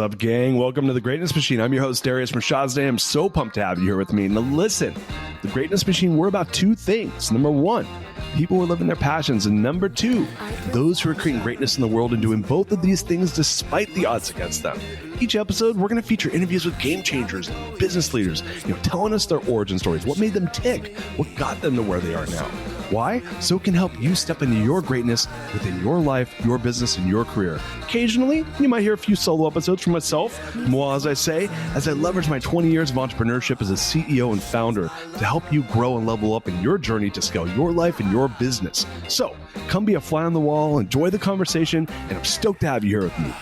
What's up, gang? Welcome to the Greatness Machine. I'm your host, Darius. I'm so pumped to have you here with me. Now, listen, the Greatness Machine, we're about two things. Number one, people who are living their passions. And number two, those who are creating greatness in the world and doing both of these things despite the odds against them. Each episode, we're going to feature interviews with game changers, business leaders, telling us their origin stories, what made them tick, what got them to where they are now. Why? So it can help you step into your greatness within your life, your business, and your career. Occasionally, you might hear a few solo episodes from myself, moi, as I say, as I leverage my 20 years of entrepreneurship as a CEO and founder to help you grow and level up in your journey to scale your life and your business. So come be a fly on the wall, enjoy the conversation, and I'm stoked to have you here with me.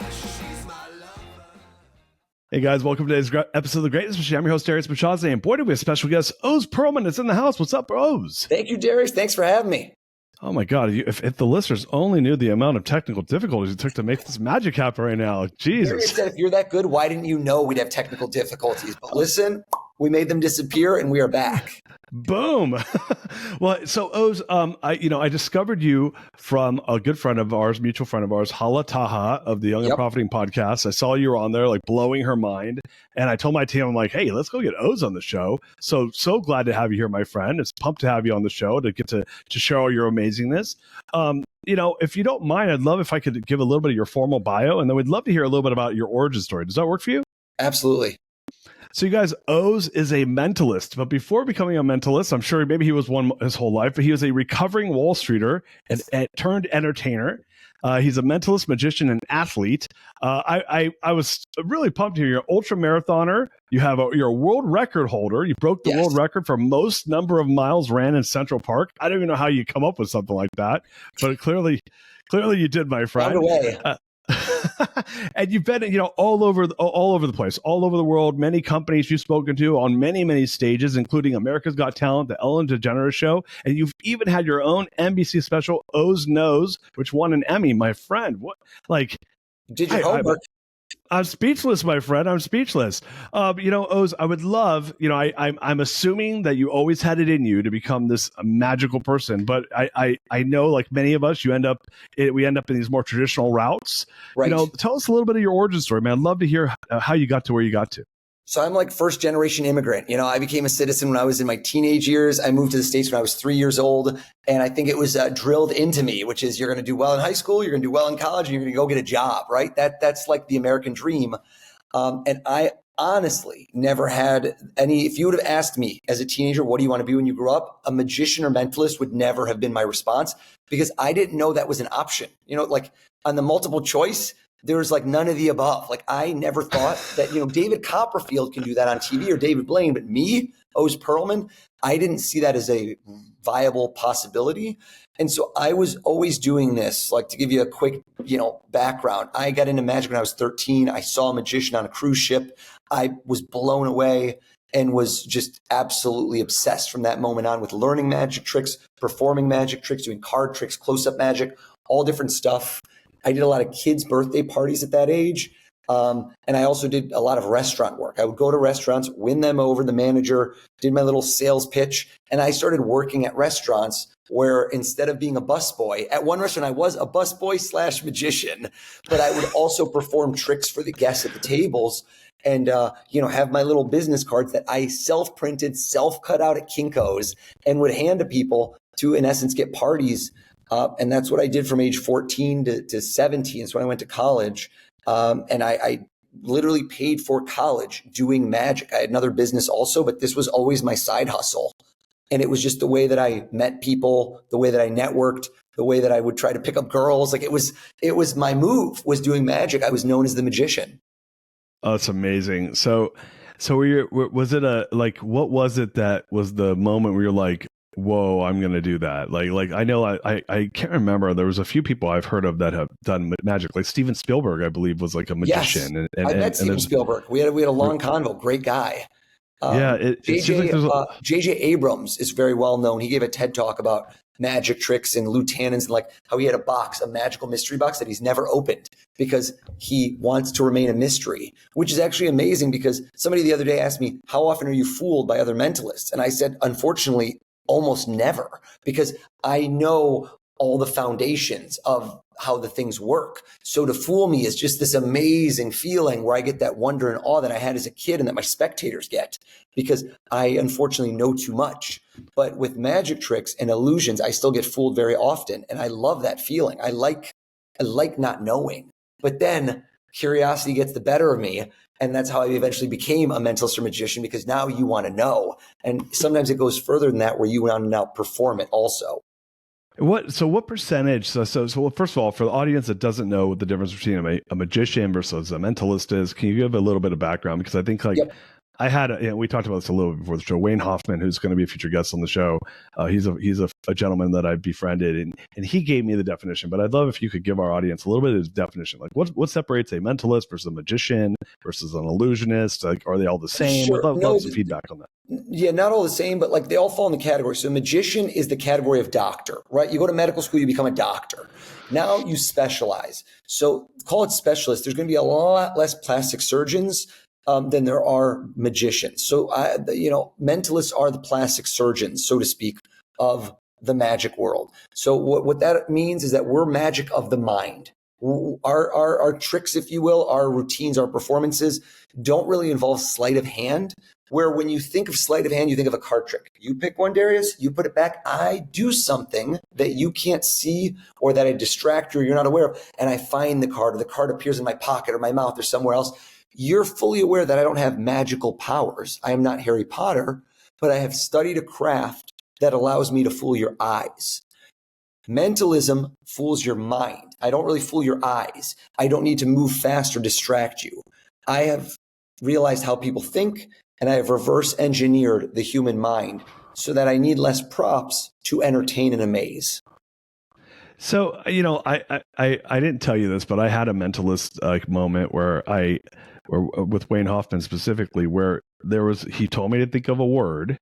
Hey guys, welcome to today's episode of The Greatness Machine. I'm your host, Darius, and boy, do we have a special guest, Oz Pearlman is in the house. What's up, Oz? Thank you, Darius. Thanks for having me. Oh my God, if the listeners only knew the amount of technical difficulties it took to make this magic happen right now. Jesus. Darius said, if you're that good, why didn't you know we'd have technical difficulties? But listen, we made them disappear and we are back. Boom. Well, so Oz, I discovered you from a good friend of ours, mutual friend of ours, Hala Taha of the Young and Profiting podcast. I saw you were on there, like blowing her mind. And I told my team, I'm like, hey, let's go get Oz on the show. So glad to have you here, my friend. It's pumped to have you on the show to get to share all your amazingness. If you don't mind, I'd love if I could give a little bit of your formal bio, and then we'd love to hear a little bit about your origin story. Does that work for you? Absolutely. So you guys, Oz is a mentalist, but before becoming a mentalist, I'm sure maybe he was one his whole life, but he was a recovering Wall Streeter and turned entertainer. He's a mentalist, magician, and athlete. I was really pumped to hear you're an ultra marathoner. You're a world record holder. You broke the world record for most number of miles ran in Central Park. I don't even know how you come up with something like that, but clearly you did, my friend. Found a way. And you've been, all over the place, all over the world, many companies you've spoken to on many, many stages, including America's Got Talent, the Ellen DeGeneres Show. And you've even had your own NBC special, Oz Knows, which won an Emmy, my friend. What, did your homework? I'm speechless, my friend. I'm speechless. Oz, I would love, I'm assuming that you always had it in you to become this magical person, but I know, like many of us, we end up in these more traditional routes. Right. Tell us a little bit of your origin story, man. I'd love to hear how you got to where you got to. So I'm like first generation immigrant. I became a citizen when I was in my teenage years. I moved to the States when I was 3 years old. And I think it was drilled into me, which is you're going to do well in high school, you're going to do well in college, and you're going to go get a job, right? That's like the American dream. And I honestly never had any, if you would have asked me as a teenager, what do you want to be when you grew up? A magician or mentalist would never have been my response because I didn't know that was an option. Like on the multiple choice, there's like none of the above. Like I never thought that, David Copperfield can do that on TV or David Blaine, but me, Oz Pearlman, I didn't see that as a viable possibility. And so I was always doing this. Like to give you a quick, background, I got into magic when I was 13. I saw a magician on a cruise ship. I was blown away and was just absolutely obsessed from that moment on with learning magic tricks, performing magic tricks, doing card tricks, close-up magic, all different stuff. I did a lot of kids' birthday parties at that age. And I also did a lot of restaurant work. I would go to restaurants, win them over, the manager, did my little sales pitch. And I started working at restaurants where instead of being a busboy, at one restaurant, I was a busboy / magician, but I would also perform tricks for the guests at the tables and, have my little business cards that I self-printed, self-cut out at Kinko's and would hand to people to, in essence, get parties. And that's what I did from age 14 to 17. So when I went to college, and I literally paid for college doing magic. I had another business also, but this was always my side hustle. And it was just the way that I met people, the way that I networked, the way that I would try to pick up girls. Like it was my move was doing magic. I was known as the magician. Oh, that's amazing. So was it what was it that was the moment where you're like, whoa, I'm going to do that. Like I know I can't remember. There was a few people I've heard of that have done magic. Like Steven Spielberg, I believe, was like a magician. Yes, I met Steven Spielberg. We had a long convo. Great guy. J.J. Abrams is very well known. He gave a TED talk about magic tricks and lieutenants and like how he had a magical mystery box that he's never opened because he wants to remain a mystery, which is actually amazing because somebody the other day asked me, how often are you fooled by other mentalists? And I said, unfortunately, almost never, because I know all the foundations of how the things work. So to fool me is just this amazing feeling where I get that wonder and awe that I had as a kid and that my spectators get, because I unfortunately know too much. But with magic tricks and illusions, I still get fooled very often. And I love that feeling. I like not knowing. But then curiosity gets the better of me. And that's how I eventually became a mentalist or magician, because now you want to know. And sometimes it goes further than that, where you want to now perform it also. What percentage? So first of all, for the audience that doesn't know what the difference between a magician versus a mentalist is, can you give a little bit of background? Because I think Yep. I had, we talked about this a little bit before the show. Wayne Hoffman, who's going to be a future guest on the show, he's a gentleman that I've befriended, and he gave me the definition. But I'd love if you could give our audience a little bit of his definition. Like, what separates a mentalist versus a magician versus an illusionist? Like, are they all the same? Sure. I'd love some feedback on that. Yeah, not all the same, but like they all fall in the category. So magician is the category of doctor, right? You go to medical school, you become a doctor. Now you specialize. So call it specialist. There's going to be a lot less plastic surgeons than there are magicians. So, mentalists are the plastic surgeons, so to speak, of the magic world. So what that means is that we're magic of the mind. Our tricks, if you will, our routines, our performances don't really involve sleight of hand, where when you think of sleight of hand, you think of a card trick. You pick one, Darius, you put it back. I do something that you can't see or that I distract you or you're not aware of, and I find the card, or the card appears in my pocket or my mouth or somewhere else. You're fully aware that I don't have magical powers. I am not Harry Potter, but I have studied a craft that allows me to fool your eyes. Mentalism fools your mind. I don't really fool your eyes. I don't need to move fast or distract you. I have realized how people think, and I have reverse engineered the human mind so that I need less props to entertain and amaze. So, I didn't tell you this, but I had a mentalist moment where with Wayne Hoffman specifically, where he told me to think of a word,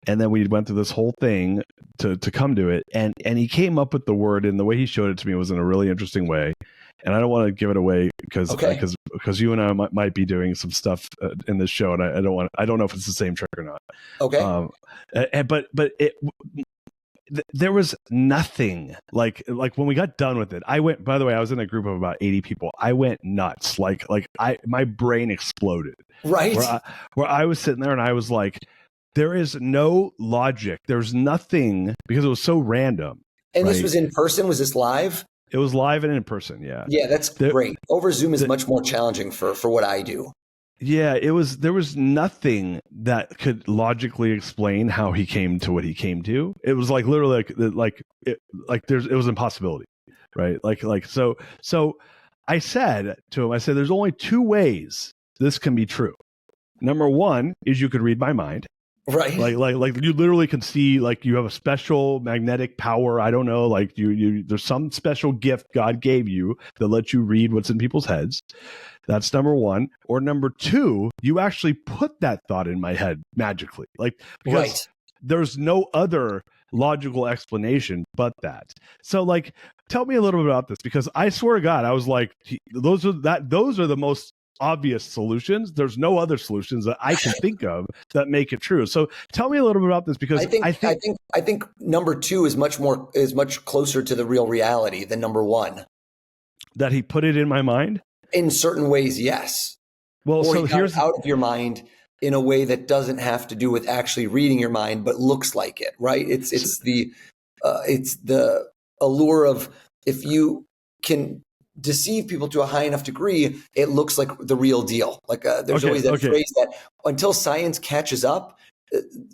and then we went through this whole thing to come to it, and he came up with the word, and the way he showed it to me was in a really interesting way. And I don't want to give it away because you and I might be doing some stuff in this show, and I don't know if it's the same trick or not. Okay. There was nothing like when we got done with it. I went, by the way, I was in a group of about 80 people. I went nuts. My brain exploded. Right. Where I was sitting there and I was like, there is no logic. There's nothing, because it was so random. And right? This was in person? Was this live? It was live and in person. Yeah. Yeah, that's great. Over Zoom is much more challenging for what I do. Yeah, there was nothing that could logically explain how he came to what he came to. It was like literally it was impossibility, right? So I said to him, there's only two ways this can be true. Number one is you could read my mind. Right. Like you literally can see, like, you have a special magnetic power. I don't know, like there's some special gift God gave you that lets you read what's in people's heads. That's number one. Or number two, you actually put that thought in my head magically, because there's no other logical explanation but that. So, tell me a little bit about this, because I swear to God, I was like, those are the most obvious solutions. There's no other solutions that I can think of that make it true. So tell me a little bit about this, because I think number two is much closer to the real reality than number one. That he put it in my mind? In certain ways, yes. Well, or so here's out of your mind in a way that doesn't have to do with actually reading your mind, but looks like it, right? It's the allure of, if you can deceive people to a high enough degree, it looks like the real deal. There's always that phrase that until science catches up,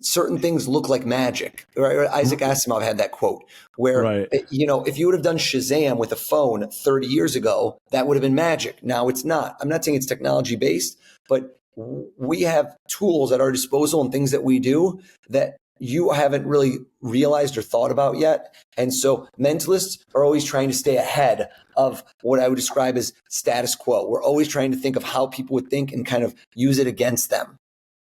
certain things look like magic. Right? Isaac Asimov had that quote where, if you would have done Shazam with a phone 30 years ago, that would have been magic. Now it's not. I'm not saying it's technology based, but we have tools at our disposal and things that we do that you haven't really realized or thought about yet. And so mentalists are always trying to stay ahead of what I would describe as status quo. We're always trying to think of how people would think and kind of use it against them.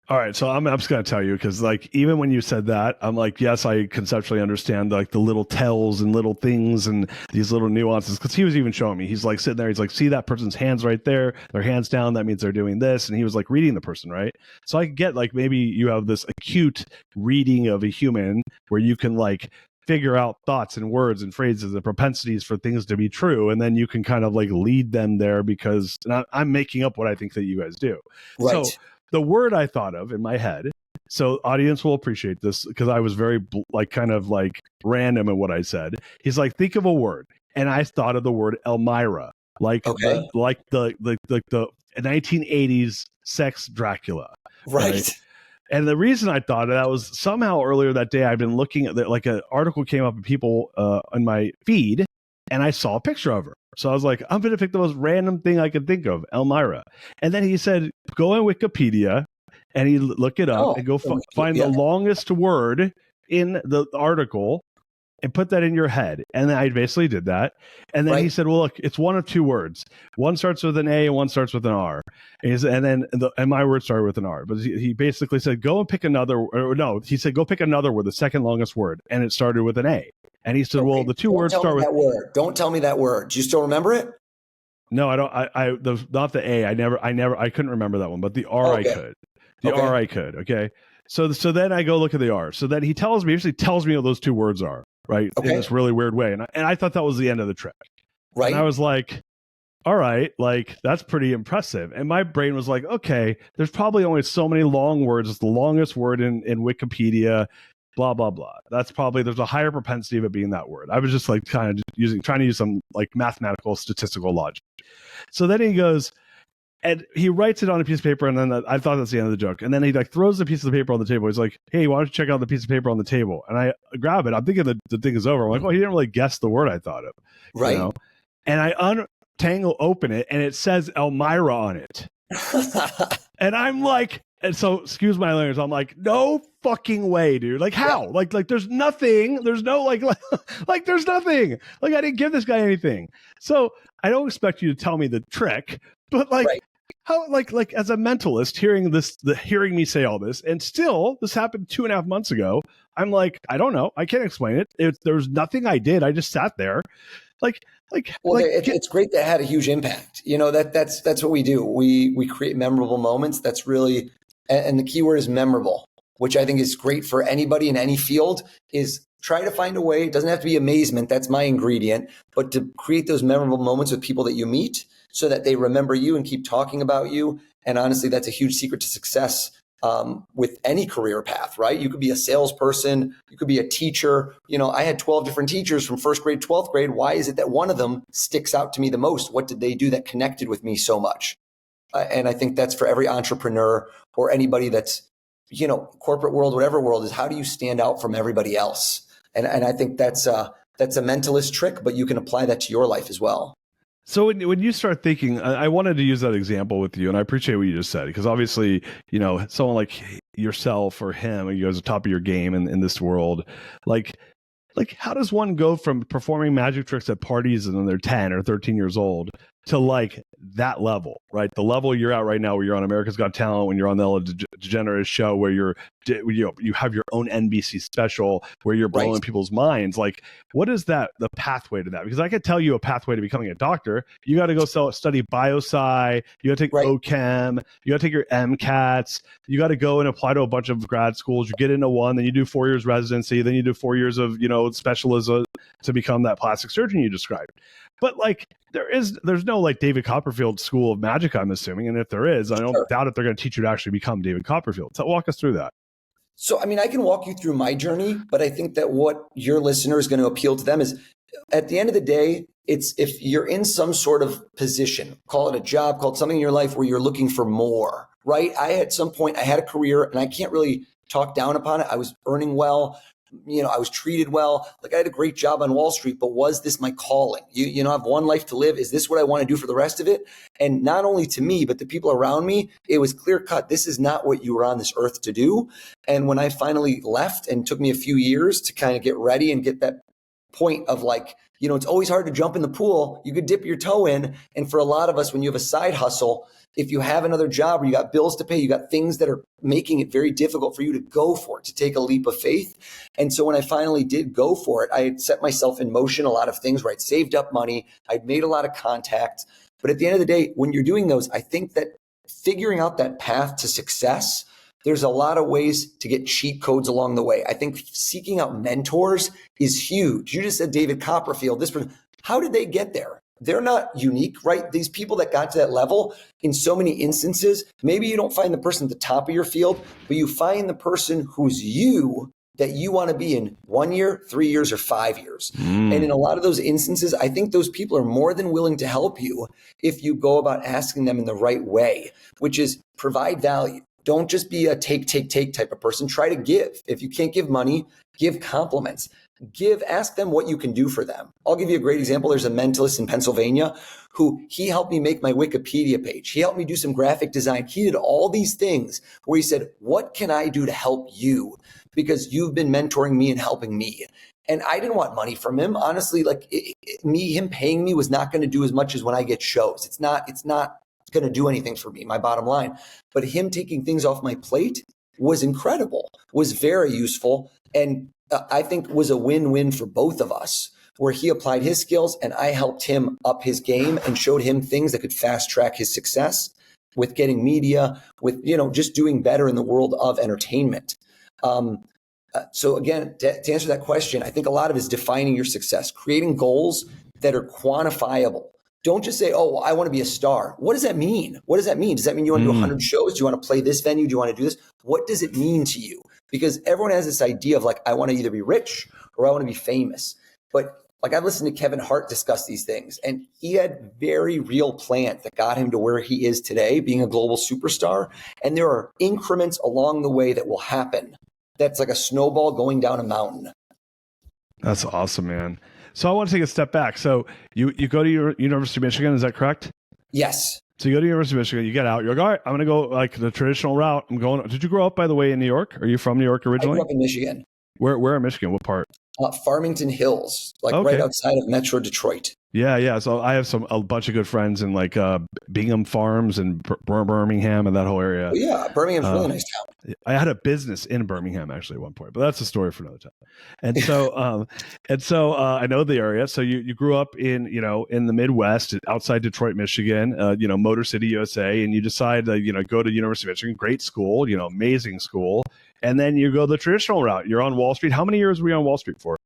All right. So I'm just going to tell you, because even when you said that, I'm like, yes, I conceptually understand the little tells and little things and these little nuances. Because he was even showing me, he's sitting there, he's see that person's hands right there, their hands down, that means they're doing this. And he was reading the person, right? So I get maybe you have this acute reading of a human where you can figure out thoughts and words and phrases and propensities for things to be true. And then you can kind of like lead them there because I'm making up what I think that you guys do. Right. So the word I thought of in my head, so audience will appreciate this because I was very like kind of like random in what I said. He's like, think of a word. And I thought of the word Elmira, like Okay. the 1980s sex Dracula. Right. And the reason I thought of that was somehow earlier that day I've been looking at like an article came up and people on my feed, and I saw a picture of her. So I was like, I'm going to pick the most random thing I could think of, Elmira. And then he said, go on Wikipedia, and he look it up and go find the longest word in the article and put that in your head. And I basically did that. And then he said, well, look, it's one of two words. One starts with an A and one starts with an R. And my word started with an R. But he basically said, go and pick another, or no, he said, go pick another word, the second longest word. And it started with an A. And he said, well, the two words start with that word. Don't tell me that word. Do you still remember it? No, I don't. Not the A. I couldn't remember that one, but the R I could. R I could. Okay. So then I go look at the R. So then he usually tells me what those two words are. Right. In this really weird way. And I thought that was the end of the trick. Right. And I was like, all right, like that's pretty impressive. And my brain was like, okay, there's probably only so many long words. It's the longest word in Wikipedia, blah, blah, blah. That's probably, there's a higher propensity of it being that word. I was just like kind of trying to use some like mathematical statistical logic. So then he goes, and he writes it on a piece of paper, and then I thought that's the end of the joke. And then he like throws the piece of paper on the table. He's like, "Hey, why don't you check out the piece of paper on the table?" And I grab it. I'm thinking the thing is over. I'm like, "Oh, he didn't really guess the word I thought of." Right. You know? And I open it, and it says Elmira on it. And I'm like, and so excuse my language. I'm like, no fucking way, dude. Like how? Yeah. Like there's nothing. There's no like there's nothing. Like I didn't give this guy anything. So I don't expect you to tell me the trick, but like. Right. How like as a mentalist hearing me say all this, and still this happened 2.5 months ago. I'm like, I don't know, I can't explain it. There's nothing I did. I just sat there, it's great that it had a huge impact. You know that's what we do. We create memorable moments. That's really, and the key word is memorable, which I think is great for anybody in any field. Is try to find a way. It doesn't have to be amazement. That's my ingredient, but to create those memorable moments with people that you meet, so that they remember you and keep talking about you. And honestly, that's a huge secret to success with any career path, right? You could be a salesperson, you could be a teacher. You know, I had 12 different teachers from first grade, 12th grade. Why is it that one of them sticks out to me the most? What did they do that connected with me so much? And I think that's for every entrepreneur or anybody that's, corporate world, whatever world, is how do you stand out from everybody else? And I think that's a mentalist trick, but you can apply that to your life as well. So when you start thinking, I wanted to use that example with you, and I appreciate what you just said, because obviously, someone like yourself or him, you guys are top of your game in this world. Like how does one go from performing magic tricks at parties and then they're 10 or 13 years old to like that level, right? The level you're at right now, where you're on America's Got Talent, when you're on the Ellen DeGeneres show, where you have your own NBC special, where you're blowing people's minds. Like, what is the pathway to that? Because I could tell you a pathway to becoming a doctor. You got to go study biosci. You got to take OChem. You got to take your MCATs. You got to go and apply to a bunch of grad schools. You get into one, then you do 4 years residency, then you do 4 years of specialism to become that plastic surgeon you described. But like there's no like David Copperfield school of magic, I'm assuming. And if there is, I don't doubt if they're going to teach you to actually become David Copperfield. So walk us through that. So, I mean, I can walk you through my journey, but I think that what your listener is going to appeal to them is, at the end of the day, it's if you're in some sort of position, call it a job, call it something in your life where you're looking for more, right? At some point I had a career, and I can't really talk down upon it. I was earning well. I was treated well. Like I had a great job on Wall Street, but was this my calling? I have one life to live. Is this what I want to do for the rest of it? And not only to me, but the people around me, it was clear cut. This is not what you were on this earth to do. And when I finally left, and it took me a few years to kind of get ready and get that point of like, it's always hard to jump in the pool. You could dip your toe in. And for a lot of us, when you have a side hustle, if you have another job or you got bills to pay, you got things that are making it very difficult for you to go for it, to take a leap of faith. And so when I finally did go for it, I had set myself in motion a lot of things where I'd saved up money. I'd made a lot of contacts. But at the end of the day, when you're doing those, I think that figuring out that path to success There's a lot of ways to get cheat codes along the way. I think seeking out mentors is huge. You just said David Copperfield, this person, how did they get there? They're not unique, right? These people that got to that level, in so many instances, maybe you don't find the person at the top of your field, but you find the person who's you that you want to be in 1 year, 3 years, or 5 years. And in a lot of those instances, I think those people are more than willing to help you if you go about asking them in the right way, which is provide value. Don't just be a take type of person. Try to give. If you can't give money, give compliments. Ask them what you can do for them. I'll give you a great example. There's a mentalist in Pennsylvania who he helped me make my Wikipedia page. He helped me do some graphic design. He did all these things where he said, what can I do to help you? Because you've been mentoring me and helping me. And I didn't want money from him. Honestly, him paying me was not going to do as much as when I get shows. It's not going to do anything for me, my bottom line. But him taking things off my plate was incredible, was very useful. And I think was a win-win for both of us, where he applied his skills and I helped him up his game and showed him things that could fast track his success with getting media, with, just doing better in the world of entertainment. So again, to answer that question, I think a lot of it is defining your success, creating goals that are quantifiable. Don't just say, oh, I want to be a star. What does that mean? Does that mean you want to do 100 shows? Do you want to play this venue? Do you want to do this? What does it mean to you? Because everyone has this idea of I want to either be rich or I want to be famous. But I've listened to Kevin Hart discuss these things, and he had very real plans that got him to where he is today, being a global superstar. And there are increments along the way that will happen. That's like a snowball going down a mountain. That's awesome, man. So I want to take a step back. So you go to your University of Michigan, is that correct? Yes. So you go to University of Michigan, you get out, you're like, all right, I'm going to go the traditional route. Did you grow up, by the way, in New York? Are you from New York originally? I grew up in Michigan. Where in Michigan? What part? Farmington Hills, right outside of Metro Detroit. Yeah. So I have a bunch of good friends in Bingham Farms and Birmingham and that whole area. Oh, yeah, Birmingham's a really nice town. I had a business in Birmingham actually at one point, but that's a story for another time. And so, I know the area. So you grew up in the Midwest, outside Detroit, Michigan, Motor City, USA, and you decide to go to University of Michigan, great school, amazing school, and then you go the traditional route. You're on Wall Street. How many years were you on Wall Street for?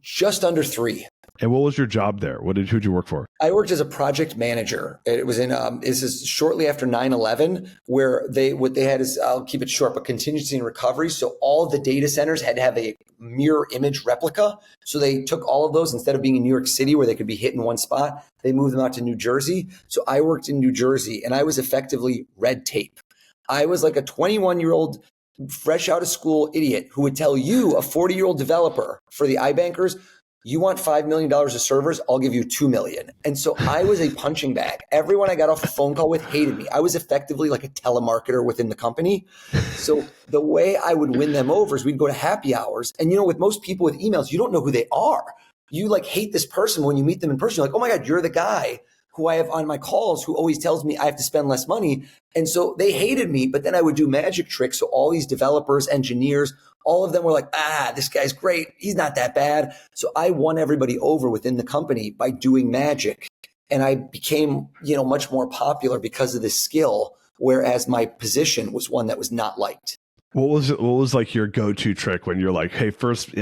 Just under 3. And what was your job there? Who'd you work for? I worked as a project manager. It was this is shortly after 9/11, where what they had is, I'll keep it short, but contingency and recovery. So all of the data centers had to have a mirror image replica. So they took all of those, instead of being in New York City where they could be hit in one spot, they moved them out to New Jersey. So I worked in New Jersey, and I was effectively red tape. I was like a 21-year-old fresh out of school idiot who would tell you, a 40-year-old developer for the iBankers, you want $5 million of servers, I'll give you $2 million. And so I was a punching bag. Everyone I got off the phone call with hated me. I was effectively like a telemarketer within the company. So the way I would win them over is we'd go to happy hours. And with most people with emails, you don't know who they are. You hate this person. When you meet them in person, you're like, oh my God, you're the guy who I have on my calls who always tells me I have to spend less money. And so they hated me, but then I would do magic tricks. So all these developers, engineers, all of them were like, this guy's great. He's not that bad. So I won everybody over within the company by doing magic. And I became, much more popular because of this skill, whereas my position was one that was not liked. What was your go-to trick when you're like, hey, first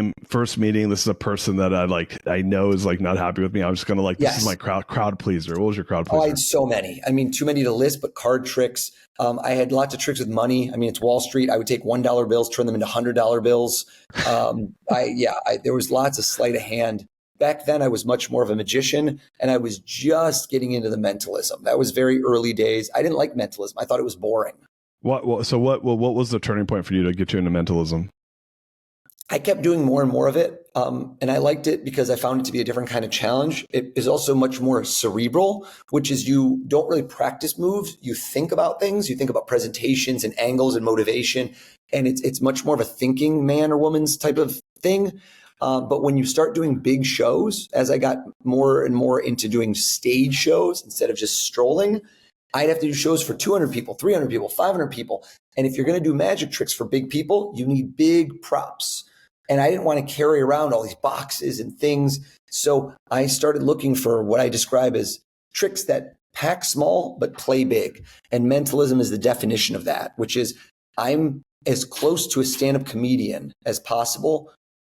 meeting, this is a person that I know is not happy with me. I'm just going to this is my crowd pleaser. What was your crowd pleaser? Oh, I had so many. Too many to list, but card tricks. I had lots of tricks with money. It's Wall Street. I would take $1 bills, turn them into $100 bills. There was lots of sleight of hand. Back then I was much more of a magician, and I was just getting into the mentalism. That was very early days. I didn't like mentalism. I thought it was boring. What was the turning point for you to get you into mentalism? I kept doing more and more of it. And I liked it because I found it to be a different kind of challenge. It is also much more cerebral, which is you don't really practice moves. You think about things. You think about presentations and angles and motivation. And it's much more of a thinking man or woman's type of thing. But when you start doing big shows, as I got more and more into doing stage shows instead of just strolling, I'd have to do shows for 200 people, 300 people, 500 people. And if you're going to do magic tricks for big people, you need big props. And I didn't want to carry around all these boxes and things. So I started looking for what I describe as tricks that pack small but play big. And mentalism is the definition of that, which is I'm as close to a stand-up comedian as possible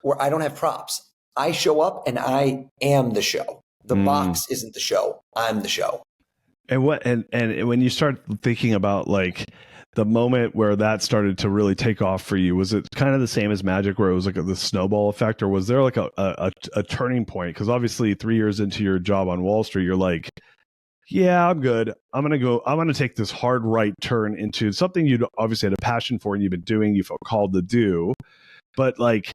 where I don't have props. I show up and I am the show. The box isn't the show. I'm the show. And when you start thinking about like the moment where that started to really take off for you, was it kind of the same as magic where it was like the snowball effect, or was there like a turning point? Because obviously 3 years into your job on Wall Street, you're like, yeah, I'm good. I'm going to take this hard right turn into something you'd obviously had a passion for and you've been doing, you felt called to do. But like,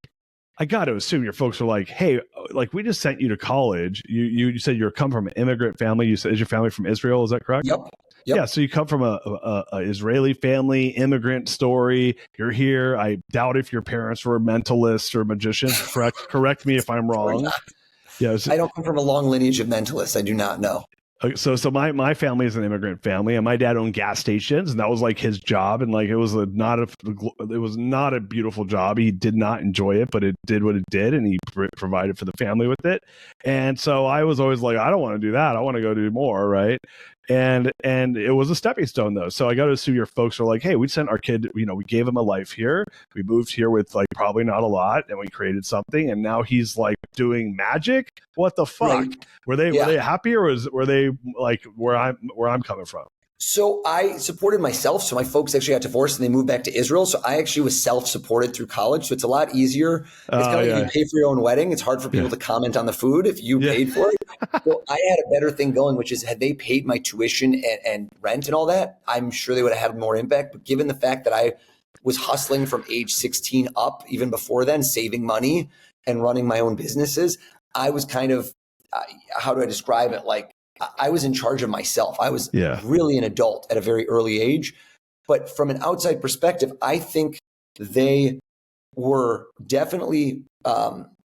I got to assume your folks were like, hey, like we just sent you to college. You said you come from an immigrant family. You said, is your family from Israel? Is that correct? Yep. Yeah. So you come from a Israeli family, immigrant story. You're here. I doubt if your parents were mentalists or magicians. Correct me if I'm wrong. Yeah. I don't come from a long lineage of mentalists. I do not know. So my family is an immigrant family, and my dad owned gas stations, and that was like his job, and like it was not a beautiful job. He did not enjoy it, but it did what it did, and he provided for the family with it. And so I was always like, I don't want to do that. I want to go do more, right? And it was a stepping stone though. So I got to assume your folks are like, hey, we sent our kid, we gave him a life here. We moved here with like probably not a lot, and we created something, and now he's like doing magic. What the fuck? Right. Were they happy, or were they like where I'm coming from? So I supported myself. So my folks actually got divorced and they moved back to Israel. So I actually was self-supported through college. So it's a lot easier. It's kind of like you pay for your own wedding. It's hard for people to comment on the food if you paid for it. So I had a better thing going, which is had they paid my tuition and rent and all that, I'm sure they would have had more impact. But given the fact that I was hustling from age 16 up, even before then, saving money and running my own businesses, I was kind of, how do I describe it? Like, I was in charge of myself. I was really an adult at a very early age. But from an outside perspective, I think they were definitely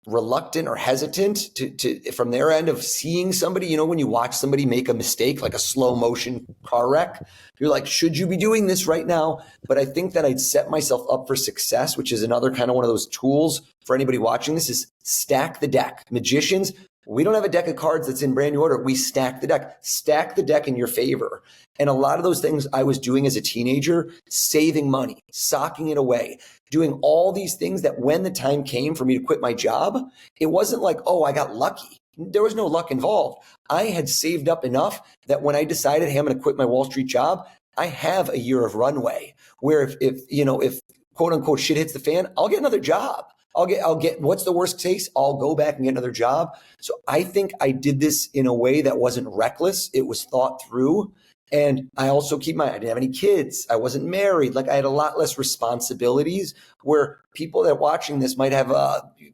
reluctant or hesitant to from their end of seeing somebody, when you watch somebody make a mistake, like a slow motion car wreck, you're like, should you be doing this right now? But I think that I'd set myself up for success, which is another kind of one of those tools for anybody watching this, is stack the deck. Magicians, we don't have a deck of cards that's in brand new order. We stack the deck in your favor. And a lot of those things I was doing as a teenager, saving money, socking it away, doing all these things that when the time came for me to quit my job, it wasn't like, oh, I got lucky. There was no luck involved. I had saved up enough that when I decided, hey, I'm going to quit my Wall Street job, I have a year of runway where if quote unquote shit hits the fan, I'll get another job. I'll get, what's the worst case? I'll go back and get another job. So I think I did this in a way that wasn't reckless. It was thought through. And I also I didn't have any kids. I wasn't married. Like I had a lot less responsibilities where people that are watching this might have,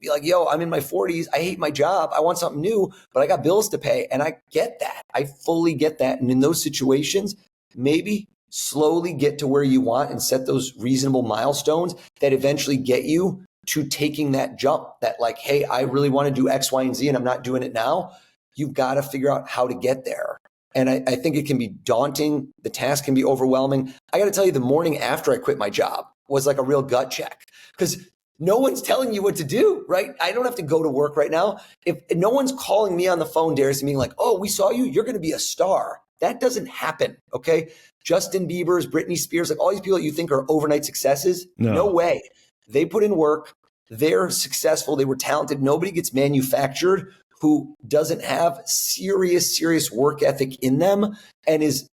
be like, yo, I'm in my 40s. I hate my job. I want something new, but I got bills to pay. And I get that. I fully get that. And in those situations, maybe slowly get to where you want and set those reasonable milestones that eventually get you to taking that jump that like, hey, I really want to do X, Y, and Z, and I'm not doing it now. You've got to figure out how to get there. And I think it can be daunting. The task can be overwhelming. I got to tell you, the morning after I quit my job was like a real gut check because no one's telling you what to do, right? I don't have to go to work right now. If no one's calling me on the phone, Darius, and being like, oh, we saw you, you're going to be a star. That doesn't happen, okay? Justin Bieber's, Britney Spears, like all these people that you think are overnight successes, no way. They put in work. They're successful. They were talented. Nobody gets manufactured who doesn't have serious work ethic in them and is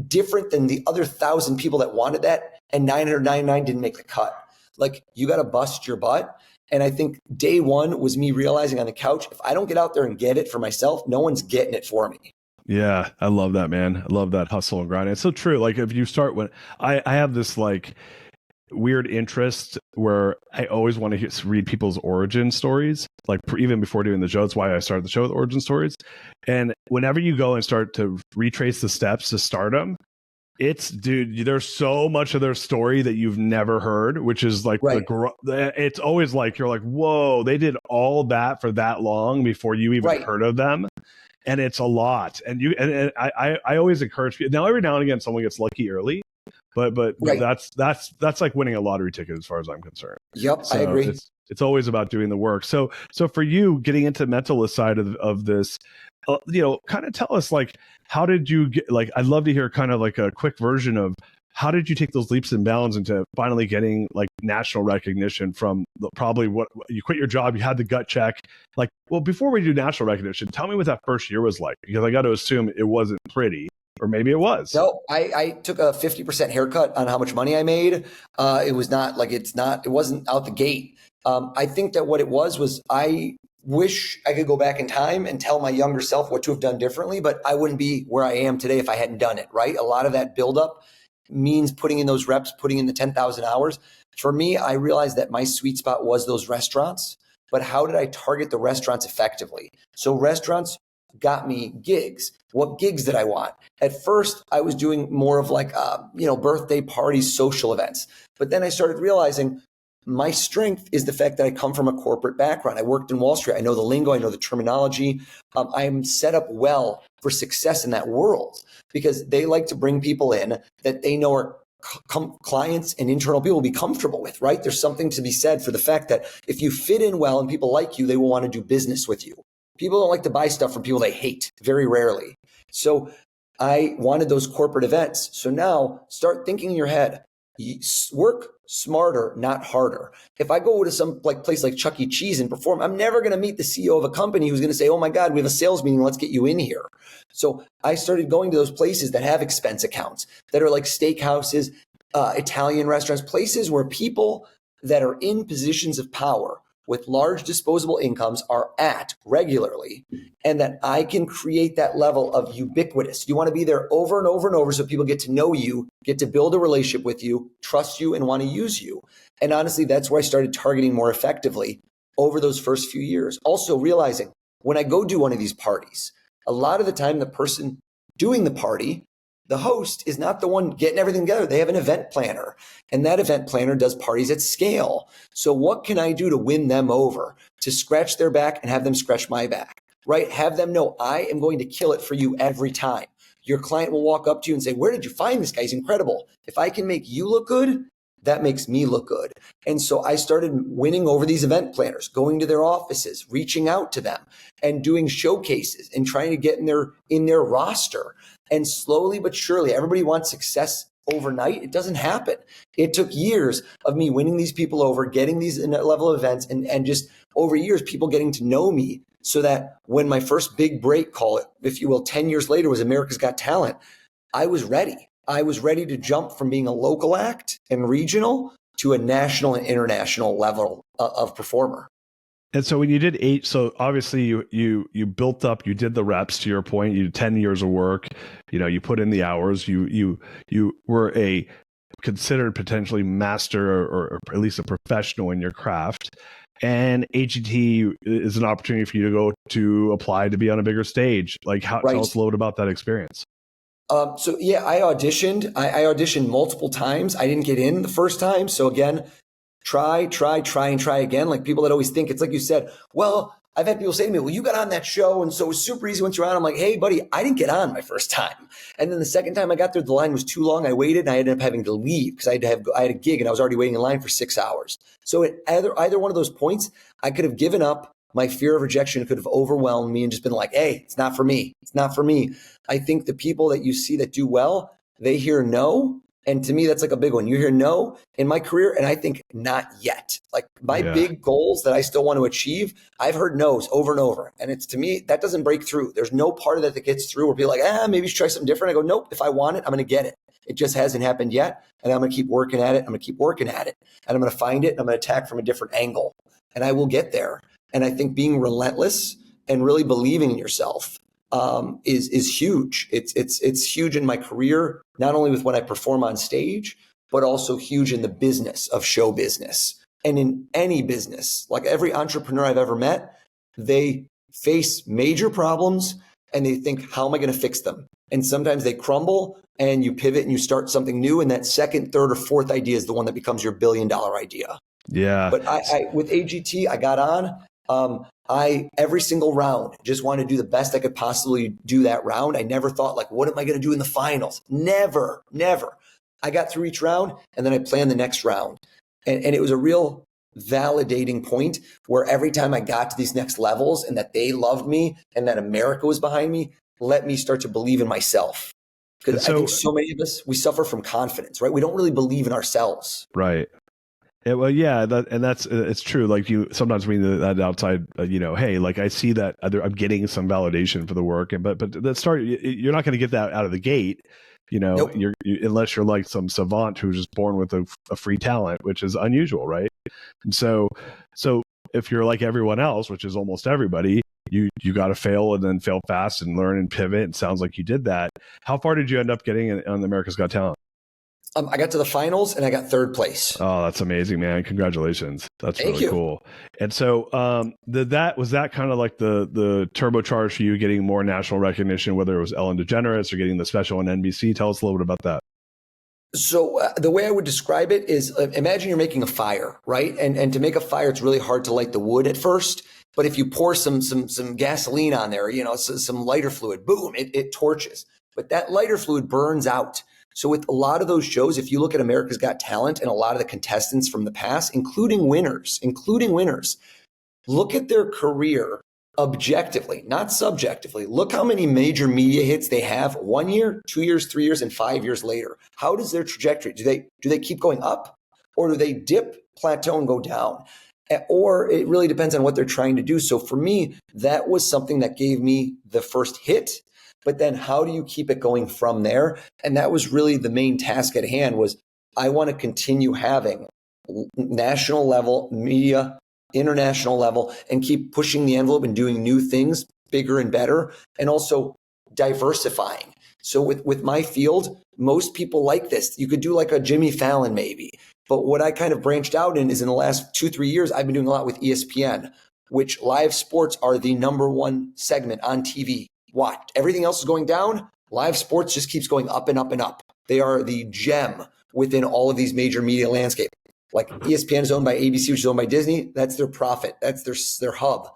different than the other 1,000 people that wanted that and 999 didn't make the cut. Like you got to bust your butt. And I think day one was me realizing on the couch, if I don't get out there and get it for myself, no one's getting it for me. Yeah, I love that, man. I love that hustle and grind. It's so true. Like if you start when I have this like weird interest where I always want to read people's origin stories, like even before doing the show. That's why I started the show with origin stories. And whenever you go and start to retrace the steps to stardom, there's so much of their story that you've never heard, which is like, right. It's always like, you're like, whoa, they did all that for that long before you even heard of them. And it's a lot. And I always encourage people. Now, every now and again, someone gets lucky early, but that's like winning a lottery ticket as far as I'm concerned. Yep, so I agree. It's always about doing the work. So for you getting into mentalist side of this, kind of tell us like, how did you get, like, I'd love to hear kind of like a quick version of how did you take those leaps and bounds into finally getting like national recognition from probably what you quit your job, you had the gut check. Like, well, before we do national recognition, tell me what that first year was like, because I got to assume it wasn't pretty, or maybe it was. No, I took a 50% haircut on how much money I made. It was not like it wasn't out the gate. I think that what it was I wish I could go back in time and tell my younger self what to have done differently, but I wouldn't be where I am today if I hadn't done it, right? A lot of that buildup means putting in those reps, putting in the 10,000 hours. For me, I realized that my sweet spot was those restaurants, but how did I target the restaurants effectively? So restaurants got me gigs. What gigs did I want? At first, I was doing more of like, birthday parties, social events. But then I started realizing my strength is the fact that I come from a corporate background. I worked in Wall Street. I know the lingo. I know the terminology. I'm set up well for success in that world because they like to bring people in that they know are clients and internal people will be comfortable with, right? There's something to be said for the fact that if you fit in well and people like you, they will want to do business with you. People don't like to buy stuff from people they hate, very rarely. So I wanted those corporate events. So now start thinking in your head, work smarter, not harder. If I go to some place like Chuck E. Cheese and perform, I'm never going to meet the CEO of a company who's going to say, oh my God, we have a sales meeting. Let's get you in here. So I started going to those places that have expense accounts that are like steakhouses, Italian restaurants, places where people that are in positions of power with large disposable incomes are at regularly, and that I can create that level of ubiquitous. You want to be there over and over and over so people get to know you, get to build a relationship with you, trust you, and want to use you. And honestly, that's where I started targeting more effectively over those first few years. Also realizing when I go do one of these parties, a lot of the time the person doing the party, the host, is not the one getting everything together. They have an event planner, and that event planner does parties at scale. So what can I do to win them over, to scratch their back and have them scratch my back, right? Have them know I am going to kill it for you every time. Your client will walk up to you and say, where did you find this guy? He's incredible. If I can make you look good, that makes me look good. And so I started winning over these event planners, going to their offices, reaching out to them and doing showcases and trying to get in their roster. And slowly but surely, everybody wants success overnight. It doesn't happen. It took years of me winning these people over, getting these level of events, and just over years, people getting to know me so that when my first big break, call it, if you will, 10 years later was America's Got Talent, I was ready. I was ready to jump from being a local act and regional to a national and international level of performer. And so when you did 8, so obviously you built up, you did the reps, to your point, you did 10 years of work, you put in the hours, you were a considered potentially master or at least a professional in your craft. And AGT is an opportunity for you to go to apply to be on a bigger stage. Like, tell us a little bit about that experience. So yeah, I auditioned. I auditioned multiple times. I didn't get in the first time. So again, try again. Like people that always think, it's like you said, well, I've had people say to me, well, you got on that show, and so it was super easy once you're on. I'm like, hey, buddy, I didn't get on my first time. And then the second time I got there, the line was too long. I waited, and I ended up having to leave because I had a gig, and I was already waiting in line for 6 hours. So at either one of those points, I could have given up. My fear of rejection could have overwhelmed me and just been like, hey, it's not for me. It's not for me. I think the people that you see that do well, they hear no. And to me, that's like a big one. You hear no in my career, and I think not yet. Like my big goals that I still want to achieve, I've heard no's over and over. And it's, to me, that doesn't break through. There's no part of that gets through where people are like, maybe you should try something different. I go, nope, if I want it, I'm going to get it. It just hasn't happened yet. And I'm going to keep working at it. I'm going to keep working at it. And I'm going to find it. And I'm going to attack from a different angle. And I will get there. And I think being relentless and really believing in yourself is huge. It's huge in my career, not only with when I perform on stage, but also huge in the business of show business and in any business. Like every entrepreneur I've ever met, they face major problems and they think, how am I going to fix them? And sometimes they crumble and you pivot and you start something new. And that second, third, or fourth idea is the one that becomes your $1 billion idea. Yeah. But I with AGT, I got on. Every single round, just wanted to do the best I could possibly do that round. I never thought like, what am I going to do in the finals? Never. I got through each round and then I planned the next round. And it was a real validating point where every time I got to these next levels and that they loved me and that America was behind me, let me start to believe in myself. Because I think so many of us, we suffer from confidence, right? We don't really believe in ourselves. Right. Well, yeah, it's true. Like you sometimes read that outside, hey, like I see that I'm getting some validation for the work, but you're not going to get that out of the gate, Nope. unless you're like some savant who's just born with a free talent, which is unusual, right? And so if you're like everyone else, which is almost everybody, you got to fail and then fail fast and learn and pivot. It sounds like you did that. How far did you end up getting on America's Got Talent? I got to the finals and I got third place. Oh, that's amazing, man. Congratulations. That's really cool. And so was that kind of like the turbocharge for you getting more national recognition, whether it was Ellen DeGeneres or getting the special on NBC? Tell us a little bit about that. So the way I would describe it is imagine you're making a fire, right? And to make a fire, it's really hard to light the wood at first. But if you pour some gasoline on there, some lighter fluid, boom, it torches. But that lighter fluid burns out. So with a lot of those shows, if you look at America's Got Talent and a lot of the contestants from the past, including winners, look at their career objectively, not subjectively. Look how many major media hits they have 1 year, 2 years, 3 years, and 5 years later. How does their trajectory? Do they keep going up, or do they dip, plateau, and go down? Or it really depends on what they're trying to do. So for me, that was something that gave me the first hit. But then how do you keep it going from there? And that was really the main task at hand. Was I want to continue having national level media, international level, and keep pushing the envelope and doing new things, bigger and better, and also diversifying. So with my field, most people like this. You could do like a Jimmy Fallon maybe. But what I kind of branched out in is in the last 2-3 years, I've been doing a lot with ESPN, which live sports are the #1 segment on TV. Watch. Everything else is going down. Live sports just keeps going up and up and up. They are the gem within all of these major media landscape. Like ESPN is owned by ABC, which is owned by Disney. That's their profit. That's their hub.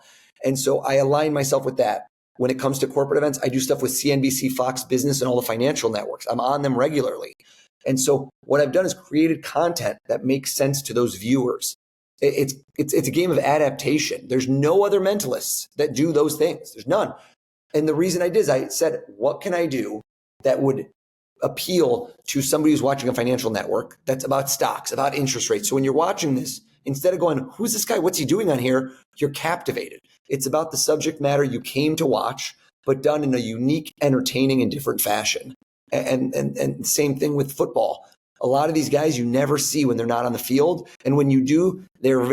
And so I align myself with that. When it comes to corporate events, I do stuff with CNBC, Fox Business, and all the financial networks. I'm on them regularly. And so what I've done is created content that makes sense to those viewers. It's a game of adaptation. There's no other mentalists that do those things. There's none. And the reason I did is I said, what can I do that would appeal to somebody who's watching a financial network that's about stocks, about interest rates? So when you're watching this, instead of going, who's this guy? What's he doing on here? You're captivated. It's about the subject matter you came to watch, but done in a unique, entertaining, and different fashion. And same thing with football. A lot of these guys you never see when they're not on the field. And when you do, they're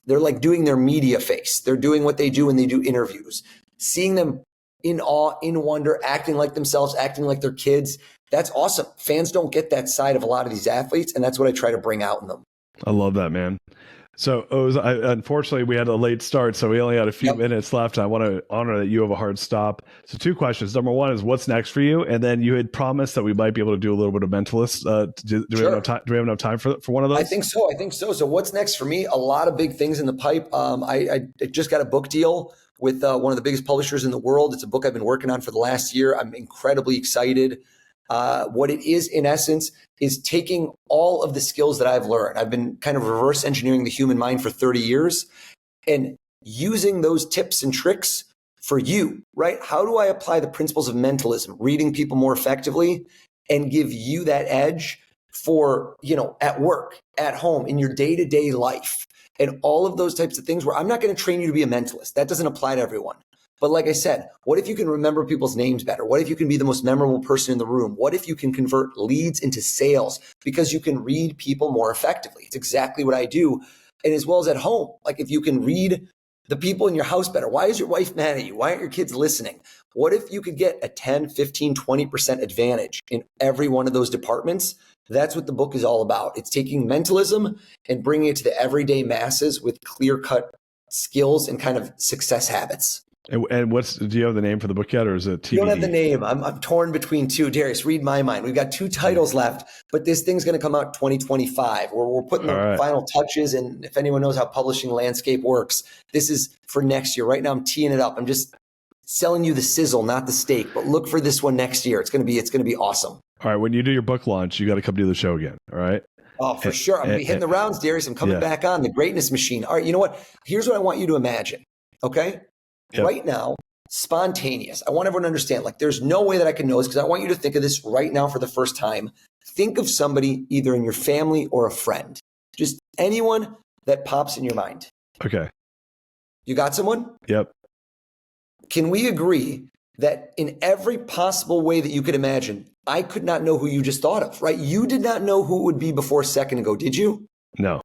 like doing their media face. They're doing what they do when they do interviews. Seeing them in awe, in wonder, acting like themselves, acting like they're kids. That's awesome. Fans don't get that side of a lot of these athletes, and that's what I try to bring out in them. I love that, man. So unfortunately, we had a late start, so we only had a few minutes left. I want to honor that you have a hard stop. So 2 questions. Number 1 is what's next for you? And then you had promised that we might be able to do a little bit of Mentalist. Do we have enough time for one of those? I think so. So what's next for me? A lot of big things in the pipe. I just got a book deal with one of the biggest publishers in the world. It's a book I've been working on for the last year. I'm incredibly excited. What it is, in essence, is taking all of the skills that I've learned. I've been kind of reverse engineering the human mind for 30 years and using those tips and tricks for you, right? How do I apply the principles of mentalism, reading people more effectively, and give you that edge for, at work, at home, in your day-to-day life? And all of those types of things where I'm not going to train you to be a mentalist. That doesn't apply to everyone. But like I said, what if you can remember people's names better? What if you can be the most memorable person in the room? What if you can convert leads into sales because you can read people more effectively? It's exactly what I do. And as well as at home, like if you can read the people in your house better. Why is your wife mad at you? Why aren't your kids listening? What if you could get a 10, 15, 20% advantage in every one of those departments? That's what the book is all about. It's taking mentalism and bringing it to the everyday masses with clear-cut skills and kind of success habits. And do you have the name for the book yet, or is it TBD? You don't have the name. I'm torn between 2. Darius, read my mind. We've got 2 titles left, but this thing's going to come out 2025. We're putting the final touches. And if anyone knows how publishing landscape works, this is for next year. Right now, I'm teeing it up. I'm just selling you the sizzle, not the steak. But look for this one next year. It's going to be awesome. All right. When you do your book launch, you got to come do the show again. All right. Oh, for sure. I'm going to be hitting the rounds, Darius. I'm coming back on the greatness machine. All right. You know what? Here's what I want you to imagine. Okay. Yep. Right now, spontaneous. I want everyone to understand, like, there's no way that I can know this because I want you to think of this right now for the first time. Think of somebody either in your family or a friend, just anyone that pops in your mind. Okay. You got someone? Yep. Can we agree that in every possible way that you could imagine, I could not know who you just thought of, right? You did not know who it would be before a second ago, did you? No.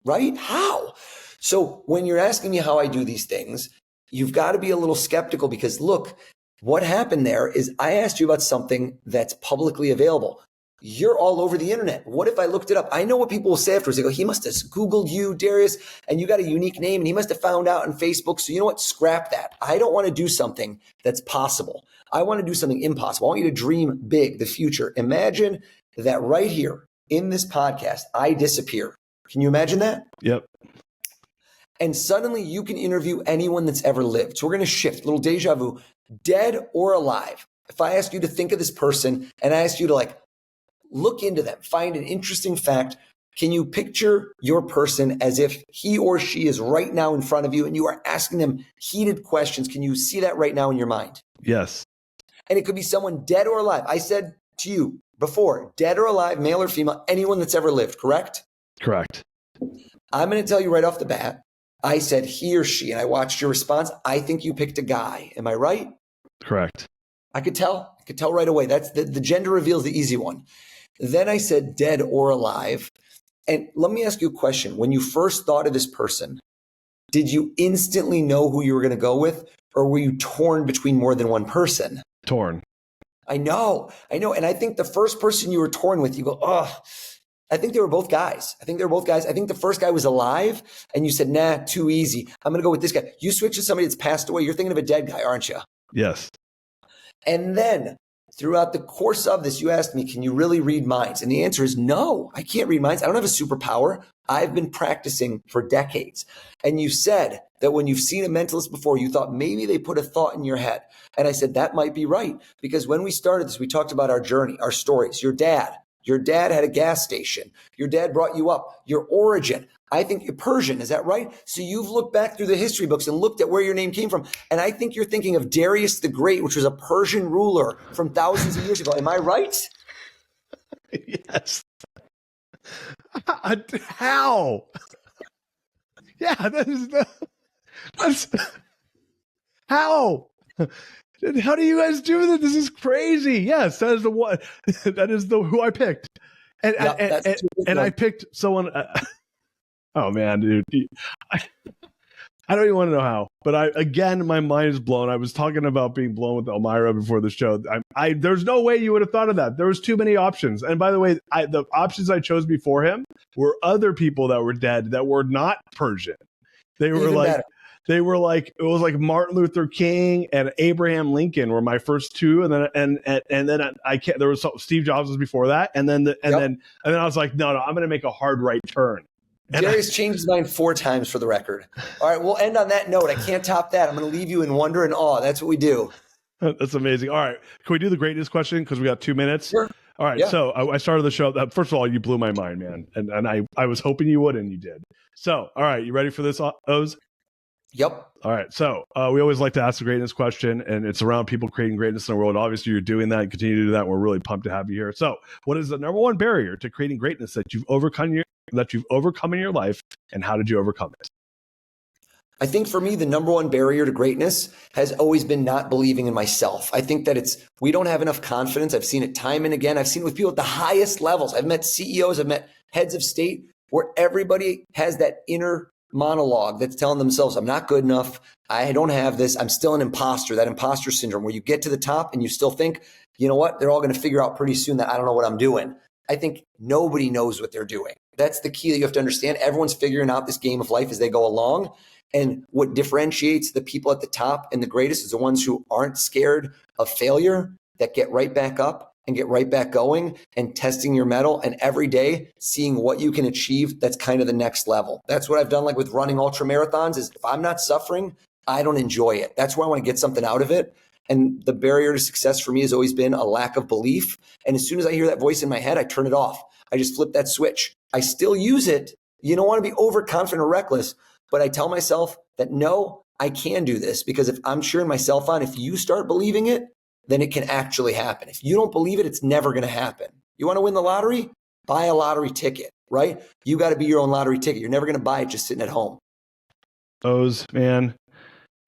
Right? How? So when you're asking me how I do these things, you've got to be a little skeptical because look, what happened there is I asked you about something that's publicly available. You're all over the internet. What if I looked it up? I know what people will say afterwards. They go, he must have Googled you, Darius, and you got a unique name, and he must have found out on Facebook. So you know what? Scrap that. I don't want to do something that's possible. I want to do something impossible. I want you to dream big, the future. Imagine that right here in this podcast, I disappear. Can you imagine that? Yep. And suddenly you can interview anyone that's ever lived. So we're going to shift, a little deja vu, dead or alive. If I ask you to think of this person and I ask you to like, look into them, find an interesting fact. Can you picture your person as if he or she is right now in front of you and you are asking them heated questions? Can you see that right now in your mind? Yes. And it could be someone dead or alive. I said to you before, dead or alive, male or female, anyone that's ever lived, correct? Correct. I'm going to tell you right off the bat, I said he or she, and I watched your response. I think you picked a guy. Am I right? Correct. I could tell right away. That's the gender reveal is the easy one. Then I said dead or alive. And let me ask you a question. When you first thought of this person, did you instantly know who you were going to go with? Or were you torn between more than one person? Torn. I know. And I think the first person you were torn with, you go, oh, I think they were both guys. I think the first guy was alive and you said, nah, too easy. I'm going to go with this guy. You switch to somebody that's passed away. You're thinking of a dead guy, aren't you? Yes. And then throughout the course of this, you asked me, can you really read minds? And the answer is no, I can't read minds. I don't have a superpower. I've been practicing for decades. And you said that when you've seen a mentalist before, you thought maybe they put a thought in your head. And I said, that might be right. Because when we started this, we talked about our journey, our stories. Your dad had a gas station. Your dad brought you up. Your origin. I think you're Persian. Is that right? So you've looked back through the history books and looked at where your name came from. And I think you're thinking of Darius the Great, which was a Persian ruler from thousands of years ago. Am I right? Yes. How? Yeah, that's how? How do you guys do this? This is crazy. Yes, that is the one. That is the who I picked, and I picked someone. Oh man, dude, I don't even want to know how. But my mind is blown. I was talking about being blown with Elmira before the show. There's no way you would have thought of that. There was too many options. And by the way, the options I chose before him were other people that were dead that were not Persian. They were it was like Martin Luther King and Abraham Lincoln were my first two, and then I can't. There was Steve Jobs was before that, and then I was like, no, I'm going to make a hard right turn. Darius changed his mind 4 times for the record. All right, we'll end on that note. I can't top that. I'm going to leave you in wonder and awe. That's what we do. That's amazing. All right, can we do the greatness question because we got 2 minutes? Sure. All right, yeah. So I started the show. First of all, you blew my mind, man, and I was hoping you would, and you did. So, all right, you ready for this, Oz? Yep. All right. So we always like to ask the greatness question, and it's around people creating greatness in the world. Obviously, you're doing that and continue to do that. We're really pumped to have you here. So what is the number one barrier to creating greatness that you've overcome in your life, and how did you overcome it? I think for me, the number one barrier to greatness has always been not believing in myself. I think that we don't have enough confidence. I've seen it time and again. I've seen it with people at the highest levels. I've met CEOs, I've met heads of state where everybody has that inner monologue that's telling themselves, I'm not good enough. I don't have this. I'm still an imposter, that imposter syndrome where you get to the top and you still think, you know what? They're all going to figure out pretty soon that I don't know what I'm doing. I think nobody knows what they're doing. That's the key that you have to understand. Everyone's figuring out this game of life as they go along. And what differentiates the people at the top and the greatest is the ones who aren't scared of failure, that get right back up and get right back going and testing your mettle and every day seeing what you can achieve. That's kind of the next level. That's what I've done, like with running ultra marathons, is if I'm not suffering, I don't enjoy it. That's why I want to get something out of it. And the barrier to success for me has always been a lack of belief. And as soon as I hear that voice in my head, I turn it off. I just flip that switch. I still use it. You don't want to be overconfident or reckless, but I tell myself that no, I can do this, because if I'm cheering myself on, if you start believing it, then it can actually happen. If you don't believe it, it's never going to happen. You want to win the lottery? Buy a lottery ticket, right? You got to be your own lottery ticket. You're never going to buy it just sitting at home. Oz, man.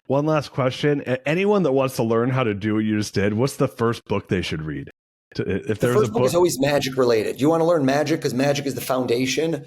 One last question. Anyone that wants to learn how to do what you just did, what's the first book they should read? If The first book is always magic related. You want to learn magic because magic is the foundation.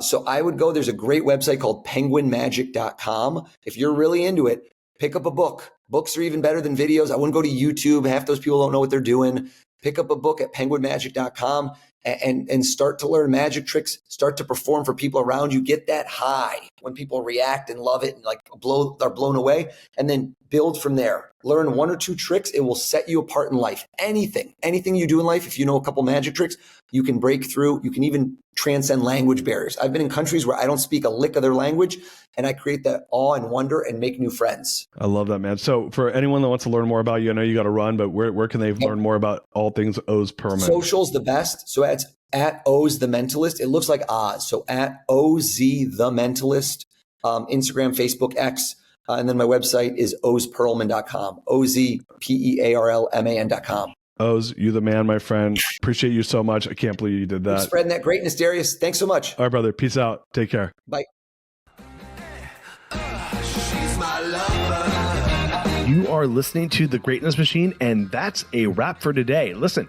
So I would go, there's a great website called penguinmagic.com. If you're really into it, pick up a book. Books are even better than videos. I wouldn't go to YouTube. Half those people don't know what they're doing. Pick up a book at penguinmagic.com and start to learn magic tricks, start to perform for people around you. Get that high when people react and love it and like are blown away, and then build from there. Learn 1 or 2 tricks. It will set you apart in life. Anything you do in life, if you know a couple magic tricks, you can break through. You can even transcend language barriers. I've been in countries where I don't speak a lick of their language, and I create that awe and wonder and make new friends. I love that, man. So for anyone that wants to learn more about you, I know you got to run, but where can they learn more about all things Oz Pearlman? Social's the best. So it's at Oz the Mentalist. It looks like Oz. So at OZ the Mentalist, Instagram, Facebook, X. And then my website is ozpearlman.com, OZPEARLMAN.com. Oz, you the man, my friend. Appreciate you so much. I can't believe you did that. Keep spreading that greatness, Darius. Thanks so much. All right, brother. Peace out. Take care. Bye. You are listening to The Greatness Machine, and that's a wrap for today. Listen,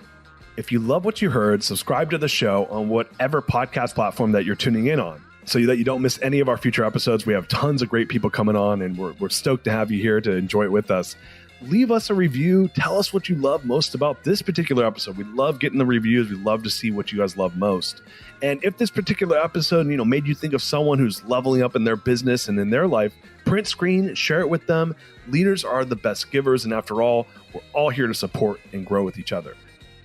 if you love what you heard, subscribe to the show on whatever podcast platform that you're tuning in on, so that you don't miss any of our future episodes. We have tons of great people coming on, and we're stoked to have you here to enjoy it with us. Leave us a review. Tell us what you love most about this particular episode. We love getting the reviews. We love to see what you guys love most. And if this particular episode, made you think of someone who's leveling up in their business and in their life, print screen, share it with them. Leaders are the best givers. And after all, we're all here to support and grow with each other.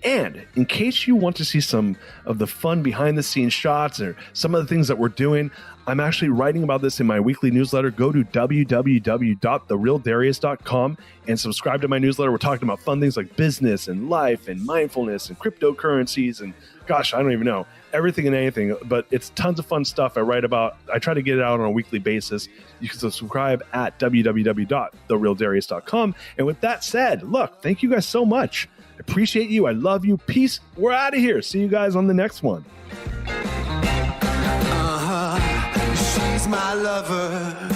And in case you want to see some of the fun behind the scenes shots or some of the things that we're doing, I'm actually writing about this in my weekly newsletter. Go to www.therealdarius.com and subscribe to my newsletter. We're talking about fun things like business and life and mindfulness and cryptocurrencies and gosh, I don't even know, everything and anything, but it's tons of fun stuff I write about. I try to get it out on a weekly basis. You can subscribe at www.therealdarius.com. And with that said, look, thank you guys so much. I appreciate you. I love you. Peace. We're out of here. See you guys on the next one. She's my lover.